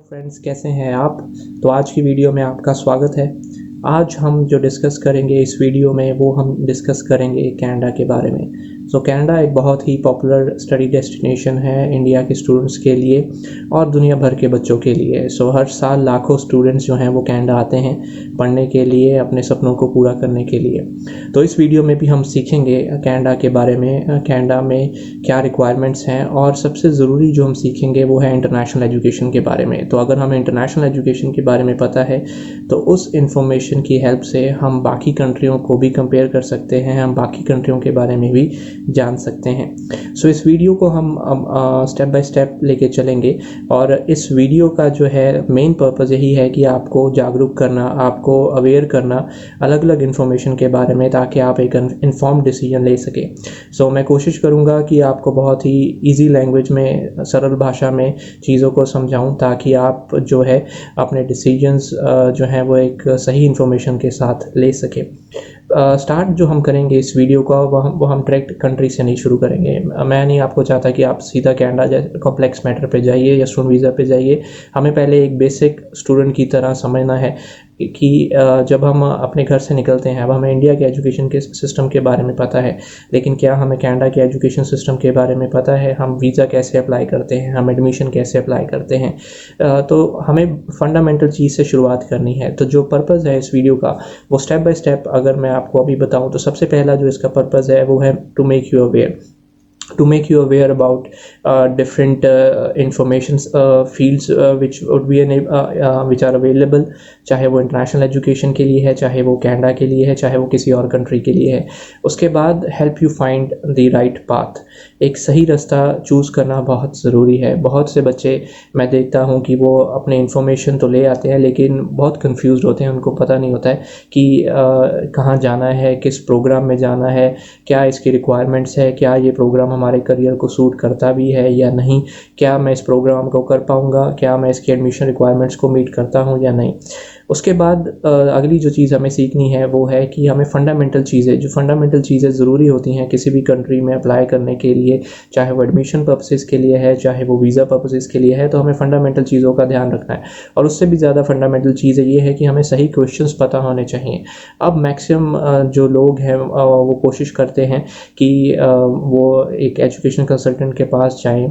Friends, कैसे हैं आप। तो आज की वीडियो में आपका स्वागत है। आज हम जो डिस्कस करेंगे इस वीडियो में वो हम डिस्कस करेंगे कनाडा के बारे में। कनाडा एक बहुत ही पॉपुलर स्टडी डेस्टिनेशन है इंडिया के स्टूडेंट्स के लिए और दुनिया भर के बच्चों के लिए। हर साल लाखों स्टूडेंट्स जो हैं वो कनाडा आते हैं पढ़ने के लिए, अपने सपनों को पूरा करने के लिए। तो इस वीडियो में भी हम सीखेंगे कनाडा के बारे में, कनाडा में क्या रिक्वायरमेंट्स हैं, और सबसे ज़रूरी जो हम सीखेंगे वो है इंटरनेशनल एजुकेशन के बारे में। तो अगर हमें इंटरनेशनल एजुकेशन के बारे में पता है तो उस इंफॉर्मेशन की हेल्प से हम बाकी कंट्रियों को भी कंपेयर कर सकते हैं, हम बाकी कंट्रियों के बारे में भी जान सकते हैं। इस वीडियो को हम स्टेप बाय स्टेप लेके चलेंगे और इस वीडियो का जो है मेन पर्पज़ यही है कि आपको जागरूक करना, आपको अवेयर करना अलग अलग इन्फॉर्मेशन के बारे में, ताकि आप एक इन्फॉर्म्ड डिसीजन ले सकें। मैं कोशिश करूँगा कि आपको बहुत ही ईजी लैंग्वेज में, सरल भाषा में चीज़ों को समझाऊँ, ताकि आप जो है अपने डिसीजंस जो हैं वो एक सही इन्फॉर्मेशन के साथ ले सकें। स्टार्ट जो हम करेंगे इस वीडियो का वो हम डायरेक्ट कंट्री से नहीं शुरू करेंगे। मैं नहीं आपको चाहता कि आप सीधा कनाडा जैसे कॉम्प्लेक्स मैटर पे जाइए या स्टूडेंट वीज़ा पे जाइए। हमें पहले एक बेसिक स्टूडेंट की तरह समझना है कि जब हम अपने घर से निकलते हैं, अब हमें इंडिया के एजुकेशन के सिस्टम के बारे में पता है, लेकिन क्या हमें कनाडा के एजुकेशन सिस्टम के बारे में पता है? हम वीज़ा कैसे अप्लाई करते हैं, हम एडमिशन कैसे अप्लाई करते हैं? तो हमें फंडामेंटल चीज़ से शुरुआत करनी है। तो जो पर्पज़ है इस वीडियो का वो स्टेप बाय स्टेप अगर मैं आपको अभी बताऊं तो सबसे पहला जो इसका पर्पज़ है वो है to make you aware about different information fields which are available, चाहे वो इंटरनेशनल एजुकेशन के लिए है, चाहे वो कनाडा के लिए है, चाहे वो किसी और कंट्री के लिए है। उसके बाद help you find the right path, एक सही रास्ता चूज़ करना बहुत ज़रूरी है। बहुत से बच्चे मैं देखता हूँ कि वो अपने इन्फॉर्मेशन तो ले आते हैं लेकिन बहुत कंफ्यूज होते हैं, उनको पता नहीं होता है कि कहाँ जाना है, किस प्रोग्राम में जाना है, क्या इसकी रिक्वायरमेंट्स है, क्या ये प्रोग्राम हमारे करियर को सूट करता भी है या नहीं, क्या मैं इस प्रोग्राम को कर पाऊँगा, क्या मैं इसकी एडमिशन रिक्वायरमेंट्स को मीट करता हूँ या नहीं। उसके बाद अगली जो चीज़ हमें सीखनी है वो है कि हमें फंडामेंटल चीज़ें ज़रूरी होती हैं किसी भी कंट्री में अप्लाई करने के लिए, चाहे वो एडमिशन पर्पसेस के लिए है, चाहे वो वीज़ा पर्पसेस के लिए है। तो हमें फंडामेंटल चीज़ों का ध्यान रखना है, और उससे भी ज़्यादा फंडामेंटल चीज़ ये है कि हमें सही क्वेश्चंस पता होने चाहिए। अब मैक्सिमम जो लोग हैं वो कोशिश करते हैं कि वो एक एजुकेशन कंसल्टेंट के पास जाएँ,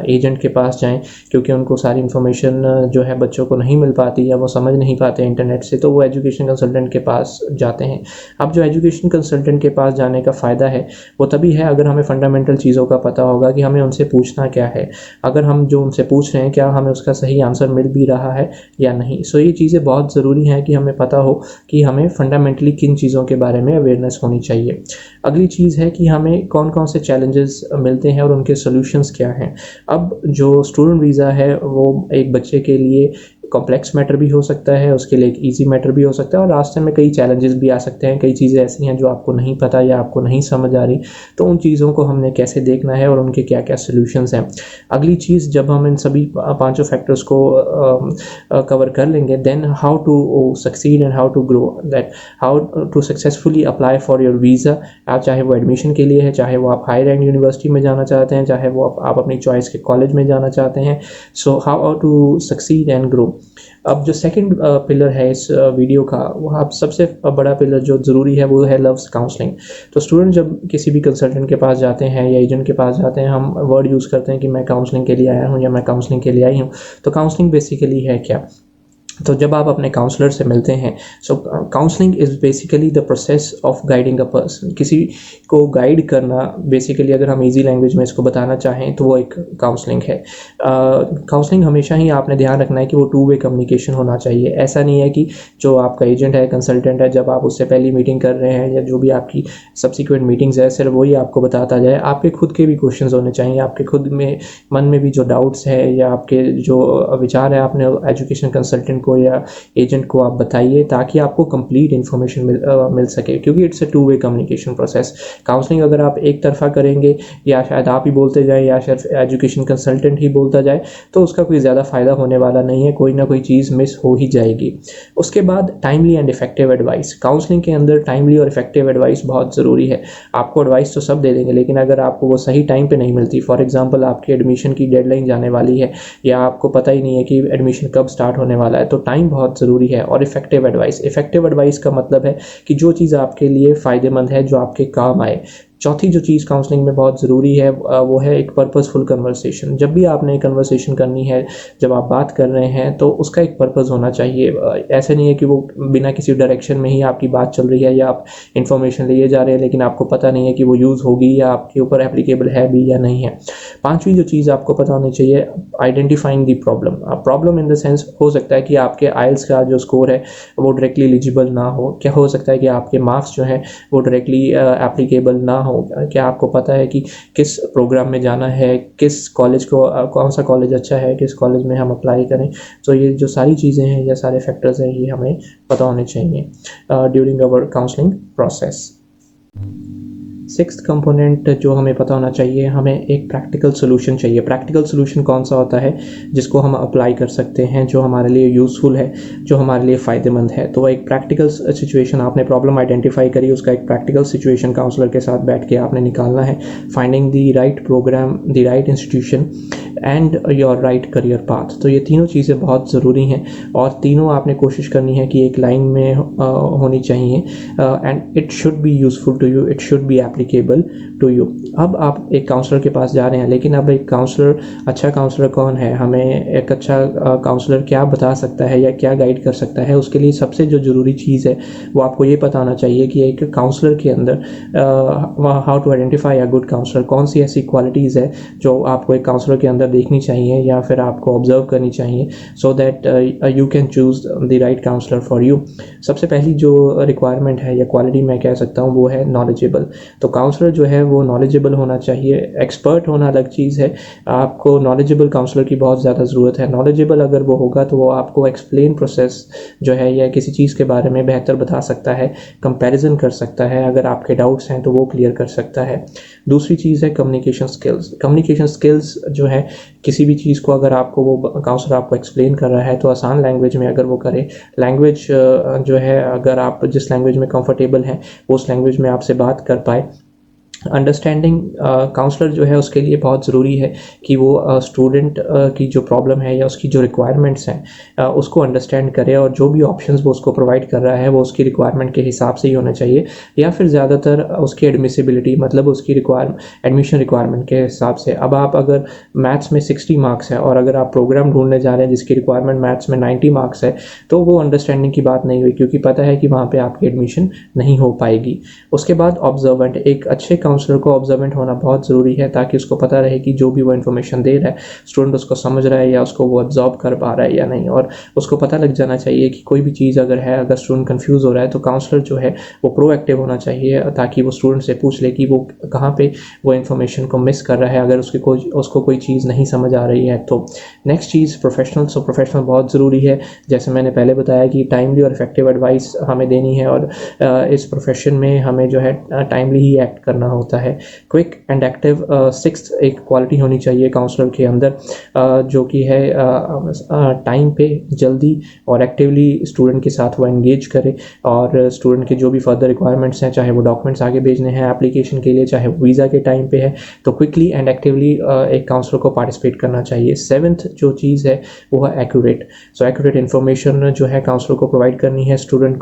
एजेंट के पास जाएँ, क्योंकि उनको सारी इन्फॉर्मेशन जो है बच्चों को नहीं मिल पाती या वो समझ नहीं पाते इंटरनेट से, तो वो एजुकेशन कंसल्टेंट के पास जाते हैं। अब जो एजुकेशन कंसल्टेंट के पास जाने का फ़ायदा है वो तभी है अगर हमें फंडामेंटल चीज़ों का पता होगा कि हमें उनसे पूछना क्या है, अगर हम जो उनसे पूछ रहे हैं क्या हमें उसका सही आंसर मिल भी रहा है या नहीं। ये चीज़ें बहुत ज़रूरी हैं कि हमें पता हो कि हमें फंडामेंटली किन चीज़ों के बारे में अवेयरनेस होनी चाहिए। अगली चीज़ है कि हमें कौन कौन से चैलेंजेस मिलते हैं और उनके सोल्यूशंस क्या हैं। अब जो स्टूडेंट वीज़ा है वो एक बच्चे के लिए कॉम्प्लेक्स मैटर भी हो सकता है, उसके लिए एक ईजी मैटर भी हो सकता है, और रास्ते में कई चैलेंजेस भी आ सकते हैं। कई चीज़ें ऐसी हैं जो आपको नहीं पता या आपको नहीं समझ आ रही, तो उन चीज़ों को हमने कैसे देखना है और उनके क्या क्या सोल्यूशंस हैं। अगली चीज़, जब हम इन सभी पांचों फैक्टर्स को कवर कर लेंगे, then how to succeed and how to grow, that how to successfully apply for your visa. आप चाहे वो एडमिशन के लिए है, चाहे वो आप हायर एंड यूनिवर्सिटी में जाना चाहते हैं, चाहे वो आप अपनी चॉइस के कॉलेज में जाना चाहते हैं। How to succeed and grow. अब जो सेकंड पिलर है इस वीडियो का, वो आप सबसे बड़ा पिलर जो ज़रूरी है वो है लव्स काउंसलिंग। तो स्टूडेंट जब किसी भी कंसल्टेंट के पास जाते हैं या एजेंट के पास जाते हैं, हम वर्ड यूज़ करते हैं कि मैं काउंसलिंग के लिए आया हूँ या मैं काउंसलिंग के लिए आई हूँ। तो काउंसलिंग बेसिकली है क्या? तो जब आप अपने काउंसलर से मिलते हैं, counselling is basically the process of guiding a person. किसी को गाइड करना, बेसिकली अगर हम इजी लैंग्वेज में इसको बताना चाहें तो वो एक काउंसलिंग है। काउंसलिंग हमेशा ही आपने ध्यान रखना है कि वो टू वे कम्युनिकेशन होना चाहिए। ऐसा नहीं है कि जो आपका एजेंट है, कंसल्टेंट है, जब आप उससे पहली मीटिंग कर रहे हैं या जो भी आपकी सब्सिक्वेंट मीटिंग्स है, सिर्फ वही आपको बताता जाए। आपके खुद के भी क्वेश्चंस होने चाहिए, आपके खुद में मन में भी जो डाउट्स है या आपके जो विचार है, आपने एजुकेशन कंसल्टेंट को या एजेंट को आप बताइए, ताकि आपको कंप्लीट इन्फॉर्मेशन मिल सके, क्योंकि it's a 2 way communication process. Counselling अगर आप एक तरफा करेंगे या शायद आप ही बोलते जाए या शायद एजुकेशन कंसल्टेंट ही बोलता जाए, तो उसका कोई ज़्यादा फ़ायदा होने वाला नहीं है, कोई ना कोई चीज़ मिस हो ही जाएगी। उसके बाद timely and effective advice. Counselling के अंदर टाइमली और इफेक्टिव एडवाइस बहुत ज़रूरी है। आपको एडवाइस तो सब दे देंगे, लेकिन अगर आपको वो सही टाइम पे नहीं मिलती, फॉर एग्जांपल आपकी एडमिशन की डेडलाइन जाने वाली है या आपको पता ही नहीं है कि एडमिशन कब स्टार्ट होने वाला है, तो टाइम बहुत ज़रूरी है। और इफेक्टिव एडवाइस का मतलब है कि जो चीज़ आपके लिए फ़ायदेमंद है, जो आपके काम आए। चौथी जो चीज़ काउंसलिंग में बहुत ज़रूरी है वो है एक पर्पसफुल कन्वर्सेशन। जब भी आपने कन्वर्सेशन करनी है, जब आप बात कर रहे हैं, तो उसका एक पर्पस होना चाहिए। ऐसे नहीं है कि वो बिना किसी डायरेक्शन में ही आपकी बात चल रही है या आप इन्फॉर्मेशन लिए जा रहे हैं, लेकिन आपको पता नहीं है कि वो यूज़ होगी या आपके ऊपर एप्लीकेबल है भी या नहीं है। पांचवी जो चीज़ आपको पता होनी चाहिए, identifying the problem. Problem in the sense, हो सकता है कि आपके आइल्स का जो स्कोर है वो डायरेक्टली एलिजिबल ना हो, क्या हो सकता है कि आपके मार्क्स जो हैं वो डायरेक्टली एप्लीकेबल ना हो, क्या आपको पता है कि किस प्रोग्राम में जाना है, किस कॉलेज को, कौन सा कॉलेज अच्छा है, किस कॉलेज में हम अप्लाई करें। तो ये जो सारी चीज़ें हैं या सारे फैक्टर्स हैं, ये हमें पता होने चाहिए during our counselling process. Sixth component जो हमें पता होना चाहिए, हमें एक प्रैक्टिकल सोल्यूशन चाहिए। प्रैक्टिकल सोल्यूशन कौन सा होता है जिसको हम अप्लाई कर सकते हैं, जो हमारे लिए यूज़फुल है, जो हमारे लिए फ़ायदेमंद है। तो एक प्रैक्टिकल सिचुएशन, आपने प्रॉब्लम आइडेंटिफाई करी, उसका एक प्रैक्टिकल सिचुएशन काउंसलर के साथ बैठ के आपने निकालना है। Finding the right programme, the right institution and your right career path. तो ये तीनों चीज़ें बहुत ज़रूरी हैं और तीनों आपने कोशिश करनी है कि एक लाइन में होनी चाहिए। And it should be useful to you, it should be applicable to you. अब आप एक काउंसलर के पास जा रहे हैं, लेकिन अब एक काउंसलर, अच्छा काउंसलर कौन है, हमें एक अच्छा काउंसलर क्या बता सकता है या क्या गाइड कर सकता है, उसके लिए सबसे जो ज़रूरी चीज़ है वो आपको ये पता होना चाहिए कि एक काउंसलर के अंदर how to identify a good counsellor, कौन सी ऐसी क्वालिटीज़ है जो आपको एक काउंसलर के अंदर देखनी चाहिए या फिर आपको ऑब्जर्व करनी चाहिए, so that you can choose the right counsellor for you. सबसे पहली जो रिक्वायरमेंट है या क्वालिटी मैं कह सकता हूँ वो है नॉलेजेबल। तो काउंसलर जो है वो नॉलेजेबल होना चाहिए। एक्सपर्ट होना अलग चीज़ है, आपको नॉलेजेबल काउंसलर की बहुत ज़्यादा ज़रूरत है। नॉलेजेबल अगर वो होगा तो वो आपको एक्सप्लेन प्रोसेस जो है या किसी चीज़ के बारे में बेहतर बता सकता है, कंपैरिजन कर सकता है, अगर आपके डाउट्स हैं तो वो क्लियर कर सकता है। दूसरी चीज़ है कम्युनिकेशन स्किल्स। कम्युनिकेशन स्किल्स जो है, किसी भी चीज़ को अगर आपको वो काउंसलर आपको एक्सप्लेन कर रहा है तो आसान लैंग्वेज में अगर वो करे, लैंग्वेज जो है अगर आप जिस लैंग्वेज में कंफर्टेबल हैं उस लैंग्वेज में आपसे बात कर पाए। अंडरस्टैंडिंग काउंसलर जो है उसके लिए बहुत ज़रूरी है कि वो स्टूडेंट की जो प्रॉब्लम है या उसकी जो रिक्वायरमेंट्स हैं उसको अंडरस्टैंड करे, और जो भी ऑप्शंस वो उसको प्रोवाइड कर रहा है वो उसकी रिक्वायरमेंट के हिसाब से ही होना चाहिए, या फिर ज़्यादातर उसकी एडमिसिबिलिटी, मतलब उसकी एडमिशन रिक्वायरमेंट के हिसाब से। अब आप अगर मैथ्स में 60 मार्क्स है और अगर आप प्रोग्राम ढूंढने जा रहे हैं जिसकी रिक्वायरमेंट मैथ्स में 90 मार्क्स है, तो वो अंडरस्टैंडिंग की बात नहीं हुई, क्योंकि पता है कि वहाँ पर आपकी एडमिशन नहीं हो पाएगी। उसके बाद ऑब्जर्वेंट, एक अच्छे काउंसलर को ऑब्जर्वेंट होना बहुत ज़रूरी है, ताकि उसको पता रहे कि जो भी वो इन्फॉर्मेशन दे रहा है स्टूडेंट उसको समझ रहा है या उसको वो एब्जॉर्ब कर पा रहा है या नहीं। और उसको पता लग जाना चाहिए कि कोई भी चीज़ अगर है, अगर स्टूडेंट कंफ्यूज हो रहा है तो काउंसलर जो है वो प्रोएक्टिव होना चाहिए, ताकि वो स्टूडेंट से पूछ ले कि वो कहाँ पे वो इन्फॉर्मेशन को मिस कर रहा है, अगर उसको कोई चीज़ नहीं समझ आ रही है तो। नेक्स्ट चीज़ प्रोफेशनल। सो प्रोफेशनल बहुत ज़रूरी है, जैसे मैंने पहले बताया कि टाइमली और इफेक्टिव एडवाइस हमें देनी है, और इस प्रोफेशन में हमें जो है टाइमली ही एक्ट करना होता है। Quick and active. सिक्स्थ एक क्वालिटी होनी चाहिए काउंसलर के अंदर जो कि है टाइम पे जल्दी और एक्टिवली स्टूडेंट के साथ वो एंगेज करे, और स्टूडेंट के जो भी फर्दर रिक्वायरमेंट्स हैं, चाहे वो डॉक्यूमेंट्स आगे भेजने हैं एप्लीकेशन के लिए, चाहे वो वीज़ा के टाइम पे है, तो क्विकली एंड एक्टिवली एक काउंसलर को पार्टिसिपेट करना चाहिए। सेवन्थ जो चीज़ है वो है एक्यूरेट। सो एक्यूरेट इन्फॉर्मेशन जो है काउंसलर को प्रोवाइड करनी है स्टूडेंट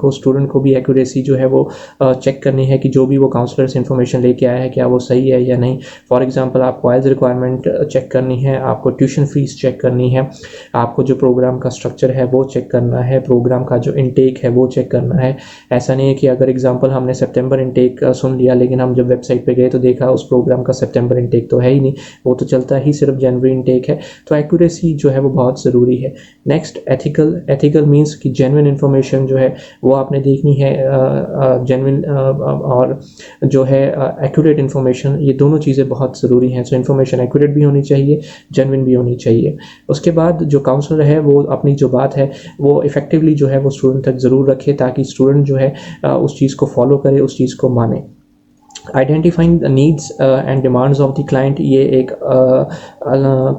को भी एक्यूरेसी जो है वो चेक करनी है कि जो भी वो काउंसलर से इन्फॉर्मेशन लेके आया है क्या वो सही है या नहीं। फॉर एग्जांपल आपको आइल्स रिक्वायरमेंट चेक करनी है, आपको ट्यूशन फीस चेक करनी है, आपको जो प्रोग्राम का स्ट्रक्चर है वो चेक करना है, प्रोग्राम का जो इनटेक है वो चेक करना है। ऐसा नहीं है कि अगर एग्जांपल हमने सितंबर इनटेक सुन लिया, लेकिन हम जब वेबसाइट पे गए तो देखा उस प्रोग्राम का सितंबर इनटेक तो है ही नहीं, वो तो चलता ही सिर्फ जनवरी इनटेक है। तो एक्यूरेसी जो है वो बहुत ज़रूरी है। नेक्स्ट एथिकल मीन्स कि जेन्युइन इन्फॉर्मेशन जो है वो आपने देखनी है, जेन्युइन और जो है एक्यूरेट इन्फॉर्मेशन, ये दोनों चीज़ें बहुत ज़रूरी हैं। सो इन्फॉर्मेशन एक्यूरेट भी होनी चाहिए, जेन्युइन भी होनी चाहिए। उसके बाद जो काउंसलर है वो अपनी जो बात है वो इफ़ेक्टिवली जो है वो स्टूडेंट तक ज़रूर रखे, ताकि स्टूडेंट जो है उस चीज़ को फॉलो करे, उस चीज़ को माने। Identifying the needs and demands of the client, ये एक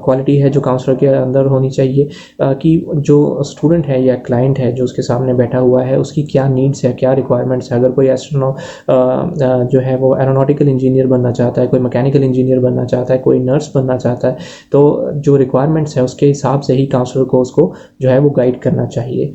क्वालिटी है जो काउंसलर के अंदर होनी चाहिए, कि जो स्टूडेंट है या क्लाइंट है जो उसके सामने बैठा हुआ है उसकी क्या नीड्स है, क्या रिक्वायरमेंट्स है। अगर कोई जो है वो एरोनॉटिकल इंजीनियर बनना चाहता है, कोई मैकेनिकल इंजीनियर बनना चाहता है, कोई नर्स बनना चाहता है, तो जो रिक्वायरमेंट्स है उसके हिसाब से ही काउंसलर को उसको जो है वो गाइड करना चाहिए।